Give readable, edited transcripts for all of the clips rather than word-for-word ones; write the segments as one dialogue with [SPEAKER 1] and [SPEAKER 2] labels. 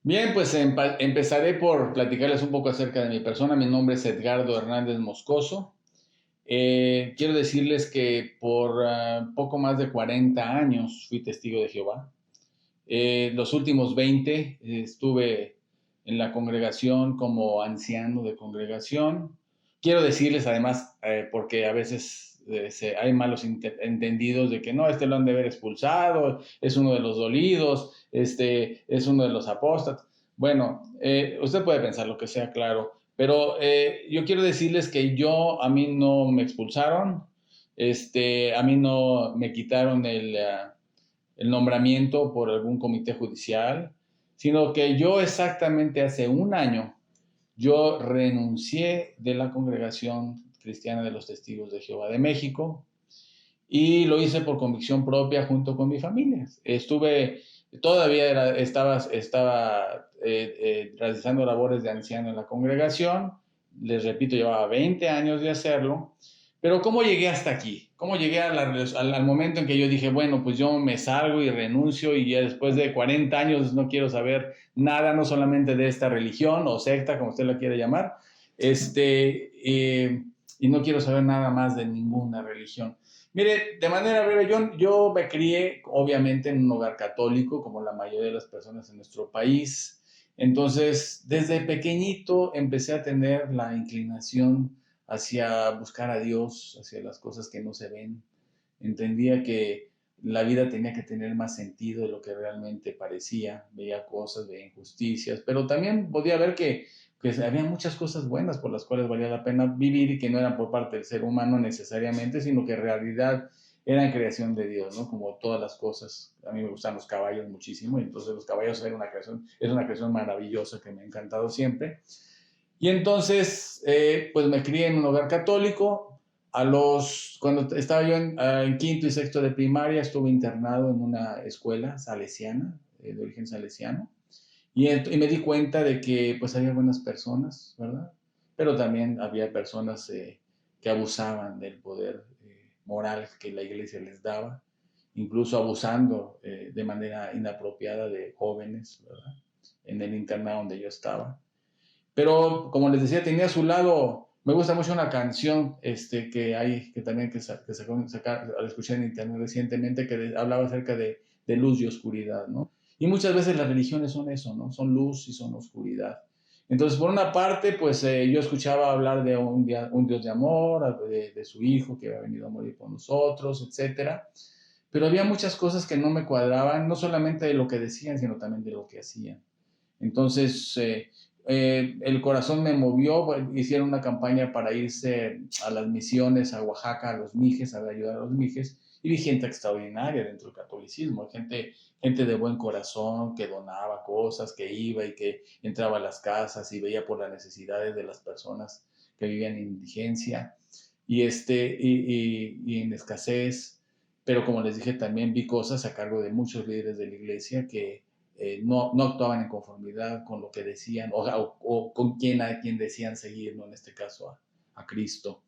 [SPEAKER 1] Bien, pues empezaré por platicarles un poco acerca de mi persona. Mi nombre es Edgardo Hernández Moscoso. Quiero decirles que por poco más de 40 años fui testigo de Jehová. Los últimos 20 estuve en la congregación como anciano de congregación. Quiero decirles además, porque a veces hay malos entendidos de que no, este lo han de haber expulsado, es uno de los dolidos, este es uno de los apóstatas. Bueno, usted puede pensar lo que sea, claro, pero yo quiero decirles que a mí no me expulsaron, a mí no me quitaron el nombramiento por algún comité judicial, sino que yo exactamente hace un año, yo renuncié de la Congregación Cristiana de los Testigos de Jehová de México y lo hice por convicción propia junto con mi familia. Estaba realizando labores de anciano en la congregación, les repito, llevaba 20 años de hacerlo, pero ¿cómo llegué hasta aquí? ¿Cómo llegué al momento en que yo dije, bueno, pues yo me salgo y renuncio y ya después de 40 años no quiero saber nada, no solamente de esta religión o secta, como usted la quiere llamar, y no quiero saber nada más de ninguna religión? Mire, de manera breve, yo me crié obviamente en un hogar católico, como la mayoría de las personas en nuestro país. Entonces, desde pequeñito empecé a tener la inclinación hacia buscar a Dios, hacia las cosas que no se ven. Entendía que la vida tenía que tener más sentido de lo que realmente parecía. Veía cosas, veía injusticias, pero también podía ver que había muchas cosas buenas por las cuales valía la pena vivir y que no eran por parte del ser humano necesariamente, sino que en realidad eran creación de Dios, ¿no? Como todas las cosas. A mí me gustan los caballos muchísimo, y entonces los caballos es una creación maravillosa que me ha encantado siempre. Y entonces, pues me crié en un hogar católico. Cuando estaba yo en quinto y sexto de primaria, estuve internado en una escuela salesiana, de origen salesiano. Y me di cuenta de que pues había buenas personas, ¿verdad? Pero también había personas que abusaban del poder moral que la iglesia les daba, incluso abusando de manera inapropiada de jóvenes, ¿verdad? En el internado donde yo estaba. Pero como les decía, tenía a su lado, me gusta mucho una canción que hay, que también al escuchar en internet recientemente, que hablaba acerca de luz y oscuridad, ¿no? Y muchas veces las religiones son eso, ¿no? Son luz y son oscuridad. Entonces, por una parte, pues yo escuchaba hablar de un Dios de amor, de su Hijo que había venido a morir por nosotros, etcétera. Pero había muchas cosas que no me cuadraban, no solamente de lo que decían, sino también de lo que hacían. Entonces, el corazón me movió, hicieron una campaña para irse a las misiones, a Oaxaca, a los Mijes, a ayudar a los Mijes, y vi gente extraordinaria dentro del catolicismo, gente de buen corazón, que donaba cosas, que iba y que entraba a las casas y veía por las necesidades de las personas que vivían en indigencia y en escasez. Pero como les dije, también vi cosas a cargo de muchos líderes de la iglesia que no actuaban en conformidad con lo que decían o con a quien decían seguir, ¿no? En este caso a Cristo.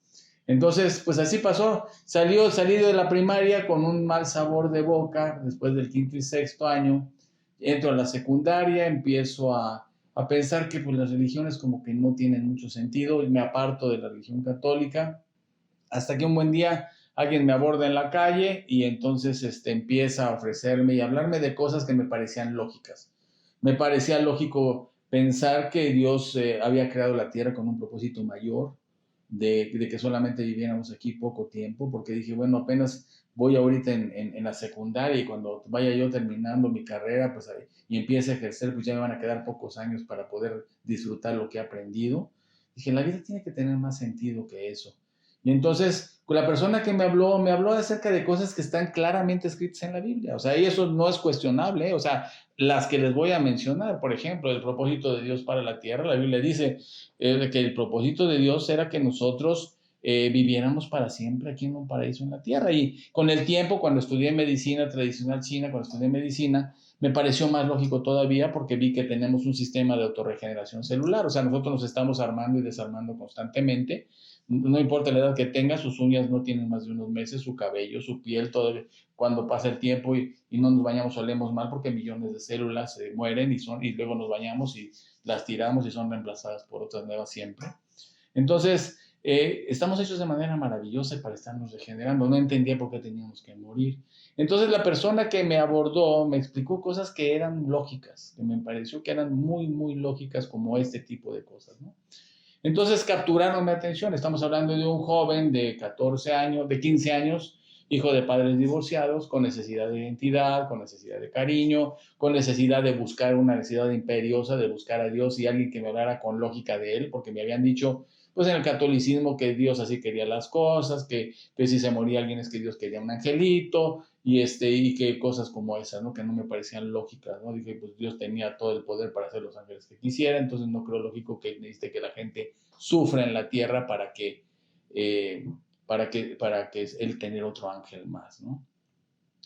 [SPEAKER 1] Entonces, pues así pasó. Salí de la primaria con un mal sabor de boca después del quinto y sexto año. Entro a la secundaria, empiezo a pensar que pues, las religiones como que no tienen mucho sentido y me aparto de la religión católica hasta que un buen día alguien me aborda en la calle y entonces empieza a ofrecerme y hablarme de cosas que me parecían lógicas. Me parecía lógico pensar que Dios había creado la tierra con un propósito mayor, de que solamente viviéramos aquí poco tiempo, porque dije, bueno, apenas voy ahorita en la secundaria y cuando vaya yo terminando mi carrera pues, y empiece a ejercer, pues ya me van a quedar pocos años para poder disfrutar lo que he aprendido. Dije, la vida tiene que tener más sentido que eso. Y entonces, con la persona que me habló acerca de cosas que están claramente escritas en la Biblia. O sea, y eso no es cuestionable, ¿eh? O sea, las que les voy a mencionar, por ejemplo, el propósito de Dios para la tierra, la Biblia dice que el propósito de Dios era que nosotros viviéramos para siempre aquí en un paraíso en la tierra. Y con el tiempo, cuando estudié medicina tradicional china, cuando estudié medicina, me pareció más lógico todavía porque vi que tenemos un sistema de autorregeneración celular. O sea, nosotros nos estamos armando y desarmando constantemente no importa la edad que tenga, sus uñas no tienen más de unos meses, su cabello, su piel, todo, cuando pasa el tiempo y no nos bañamos olemos mal porque millones de células se mueren y luego nos bañamos y las tiramos y son reemplazadas por otras nuevas siempre. Entonces, estamos hechos de manera maravillosa para estarnos regenerando. No entendía por qué teníamos que morir. Entonces, la persona que me abordó me explicó cosas que eran lógicas, que me pareció que eran muy, muy lógicas, como este tipo de cosas, ¿no? Entonces capturaron mi atención. Estamos hablando de un joven de 14 años, de 15 años, hijo de padres divorciados, con necesidad de identidad, con necesidad de cariño, con necesidad de buscar una necesidad imperiosa, de buscar a Dios y alguien que me hablara con lógica de él, porque me habían dicho, pues en el catolicismo, que Dios así quería las cosas, que si se moría alguien es que Dios quería un angelito, y que cosas como esas, ¿no? Que no me parecían lógicas, ¿no? Dije, pues Dios tenía todo el poder para hacer los ángeles que quisiera, entonces no creo lógico que necesite que la gente sufra en la tierra eh, para que él tener otro ángel más, ¿no?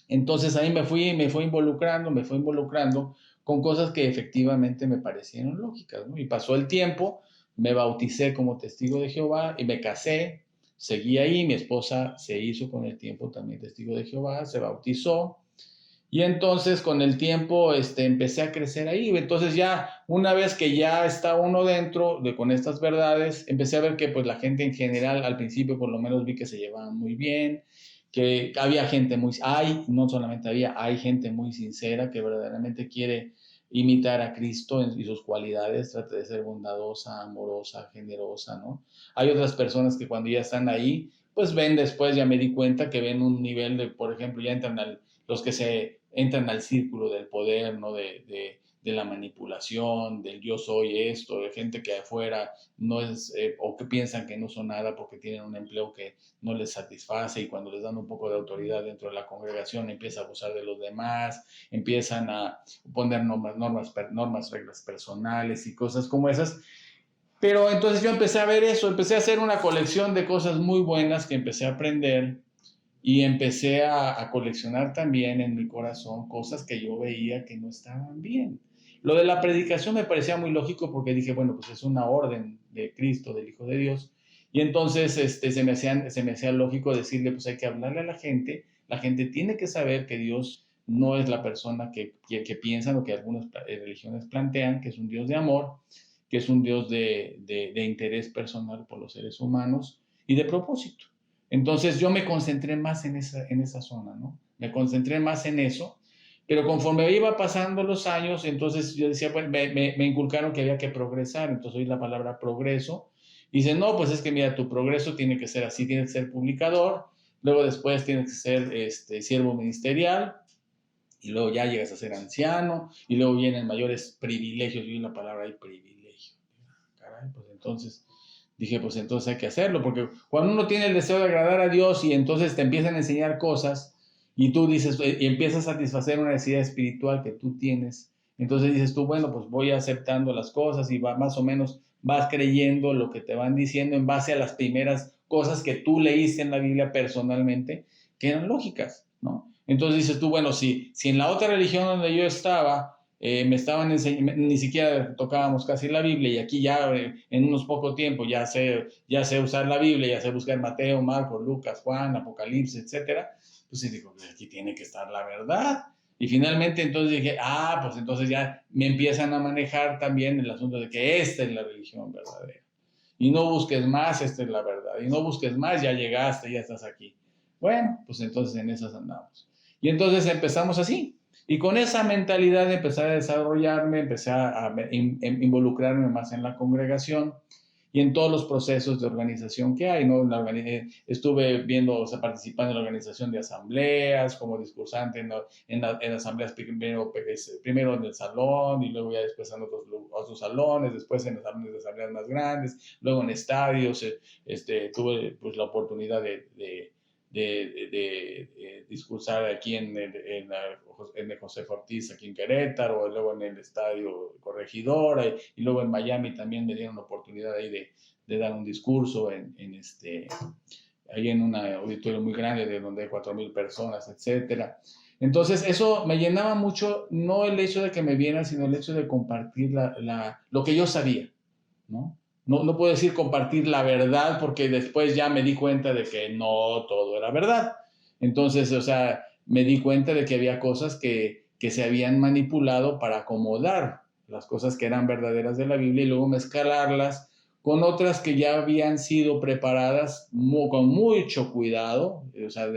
[SPEAKER 1] Entonces ahí me fue involucrando con cosas que efectivamente me parecieron lógicas, ¿no? Y pasó el tiempo, me bauticé como testigo de Jehová y me casé, seguí ahí, mi esposa se hizo con el tiempo también testigo de Jehová, se bautizó, y entonces con el tiempo empecé a crecer ahí. Entonces ya una vez que ya está uno dentro con estas verdades, empecé a ver que pues la gente en general, al principio por lo menos vi que se llevaban muy bien, que había gente no solamente hay gente muy sincera que verdaderamente quiere imitar a Cristo y sus cualidades, trata de ser bondadosa, amorosa, generosa, ¿no? Hay otras personas que cuando ya están ahí, pues ven después, ya me di cuenta que ven un nivel de, por ejemplo, ya entran los que se entran al círculo del poder, ¿no? De la manipulación, del yo soy esto, de gente que afuera no es, o que piensan que no son nada porque tienen un empleo que no les satisface y cuando les dan un poco de autoridad dentro de la congregación empieza a abusar de los demás, empiezan a poner normas, reglas personales y cosas como esas. Pero entonces yo empecé a ver eso, empecé a hacer una colección de cosas muy buenas que empecé a aprender y empecé a coleccionar también en mi corazón cosas que yo veía que no estaban bien. Lo de la predicación me parecía muy lógico porque dije, bueno, pues es una orden de Cristo, del Hijo de Dios. Y entonces se me hacía lógico decirle, pues hay que hablarle a la gente tiene que saber que Dios no es la persona que piensan o que algunas religiones plantean, que es un Dios de amor, que es un Dios de interés personal por los seres humanos y de propósito. Entonces yo me concentré más en esa zona, ¿no? Me concentré más en eso, pero conforme iba pasando los años, entonces yo decía, pues me inculcaron que había que progresar, entonces oí la palabra progreso, y dice, no, pues es que mira, tu progreso tiene que ser así, tienes que ser publicador, luego después tienes que ser siervo ministerial, y luego ya llegas a ser anciano, y luego vienen mayores privilegios, y la palabra ahí, privilegio. Caray, pues entonces dije, pues entonces hay que hacerlo, porque cuando uno tiene el deseo de agradar a Dios y entonces te empiezan a enseñar cosas y tú dices, y empiezas a satisfacer una necesidad espiritual que tú tienes, entonces dices tú, bueno, pues voy aceptando las cosas y más o menos vas creyendo lo que te van diciendo en base a las primeras cosas que tú leíste en la Biblia personalmente, que eran lógicas, ¿no? Entonces dices tú, bueno, si en la otra religión donde yo estaba, me estaban enseñando, ni siquiera tocábamos casi la Biblia y aquí ya en unos poco tiempo ya sé usar la Biblia, ya sé buscar Mateo, Marcos, Lucas, Juan, Apocalipsis, etcétera, pues sí digo, aquí tiene que estar la verdad. Y finalmente entonces dije, pues entonces ya me empiezan a manejar también el asunto de que esta es la religión verdadera. Y no busques más, esta es la verdad. Y no busques más, ya llegaste, ya estás aquí. Bueno, pues entonces en esas andamos. Y entonces empezamos así. Y con esa mentalidad empecé a desarrollarme, empecé a involucrarme más en la congregación y en todos los procesos de organización que hay, ¿no? Estuve viendo, o sea, participando en la organización de asambleas, como discursante en asambleas primero en el salón y luego ya después en otros salones, después en salones de asambleas más grandes, luego en estadios, tuve pues la oportunidad de discursar aquí en el José Ortiz, aquí en Querétaro, luego en el Estadio Corregidora, y luego en Miami también me dieron la oportunidad ahí de dar un discurso ahí en un auditorio muy grande de donde hay 4,000 personas, etcétera. Entonces eso me llenaba mucho, no el hecho de que me vieran, sino el hecho de compartir lo que yo sabía, ¿no? no puedo decir compartir la verdad, porque después ya me di cuenta de que no todo era verdad. Entonces, o sea, me di cuenta de que había cosas que se habían manipulado para acomodar las cosas que eran verdaderas de la Biblia y luego mezclarlas con otras que ya habían sido preparadas con mucho cuidado, o sea,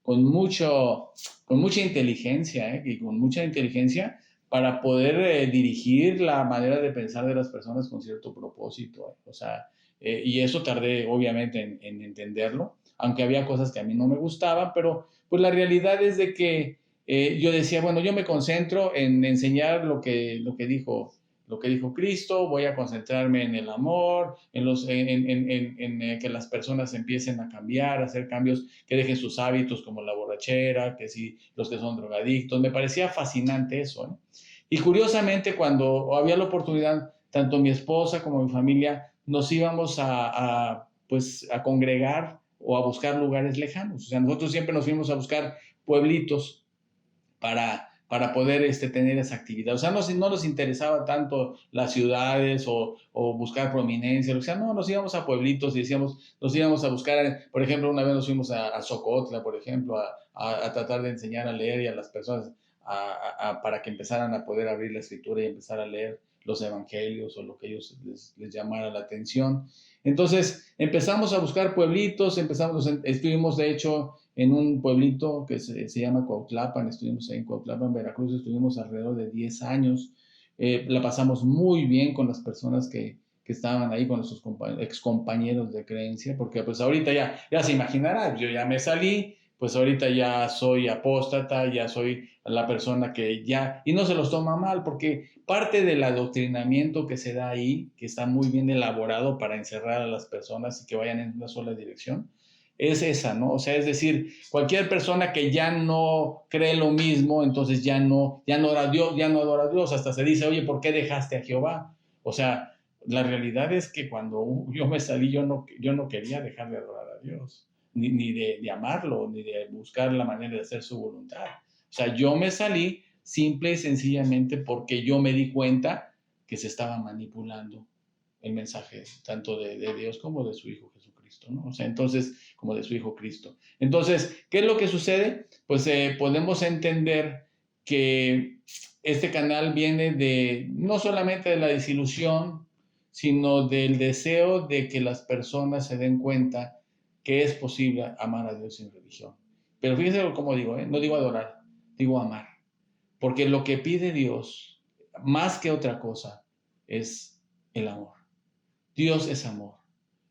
[SPEAKER 1] con mucha inteligencia, y con mucha inteligencia para poder dirigir la manera de pensar de las personas con cierto propósito. O sea, y eso tardé obviamente en entenderlo, aunque había cosas que a mí no me gustaban, pero pues la realidad es de que yo decía, bueno, yo me concentro en enseñar lo que dijo Cristo, voy a concentrarme en el amor, en que las personas empiecen a cambiar, a hacer cambios, que dejen sus hábitos como la borrachera, que si los que son drogadictos. Me parecía fascinante eso, ¿no? Y curiosamente, cuando había la oportunidad, tanto mi esposa como mi familia nos íbamos pues, a congregar o a buscar lugares lejanos. O sea, nosotros siempre nos fuimos a buscar pueblitos para poder tener esa actividad. O sea, no nos interesaba tanto las ciudades o buscar prominencia. O sea, no, nos íbamos a pueblitos y decíamos, nos íbamos a buscar, por ejemplo, una vez nos fuimos a Socotla, por ejemplo, a tratar de enseñar a leer y a las personas para que empezaran a poder abrir la escritura y empezar a leer los evangelios o lo que ellos les llamara la atención. Entonces empezamos a buscar pueblitos, estuvimos de hecho en un pueblito que se llama Cuautlapan, estuvimos ahí en Cuautlapan, Veracruz, estuvimos alrededor de 10 años, la pasamos muy bien con las personas que estaban ahí, con nuestros ex compañeros de creencia, porque pues ahorita ya se imaginará, yo ya me salí, pues ahorita ya soy apóstata, ya soy la persona que ya, y no se los toma mal, porque parte del adoctrinamiento que se da ahí, que está muy bien elaborado para encerrar a las personas y que vayan en una sola dirección, es esa, ¿no? O sea, es decir, cualquier persona que ya no cree lo mismo, entonces ya no adora a Dios, hasta se dice, oye, ¿por qué dejaste a Jehová? O sea, la realidad es que cuando yo me salí, yo no quería dejar de adorar a Dios, ni de amarlo, ni de buscar la manera de hacer su voluntad. O sea, yo me salí simple y sencillamente porque yo me di cuenta que se estaba manipulando el mensaje tanto de Dios como de su Hijo Jesucristo, ¿no? O sea, entonces, como de su Hijo Cristo. Entonces, ¿qué es lo que sucede? Pues podemos entender que este canal viene no solamente de la desilusión, sino del deseo de que las personas se den cuenta que es posible amar a Dios sin religión. Pero fíjense cómo digo, no digo adorar, digo amar. Porque lo que pide Dios, más que otra cosa, es el amor. Dios es amor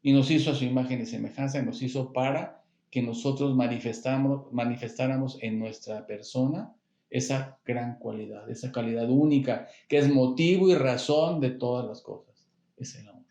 [SPEAKER 1] y nos hizo a su imagen y semejanza y nos hizo para que nosotros manifestáramos en nuestra persona esa gran cualidad, esa calidad única que es motivo y razón de todas las cosas. Es el amor.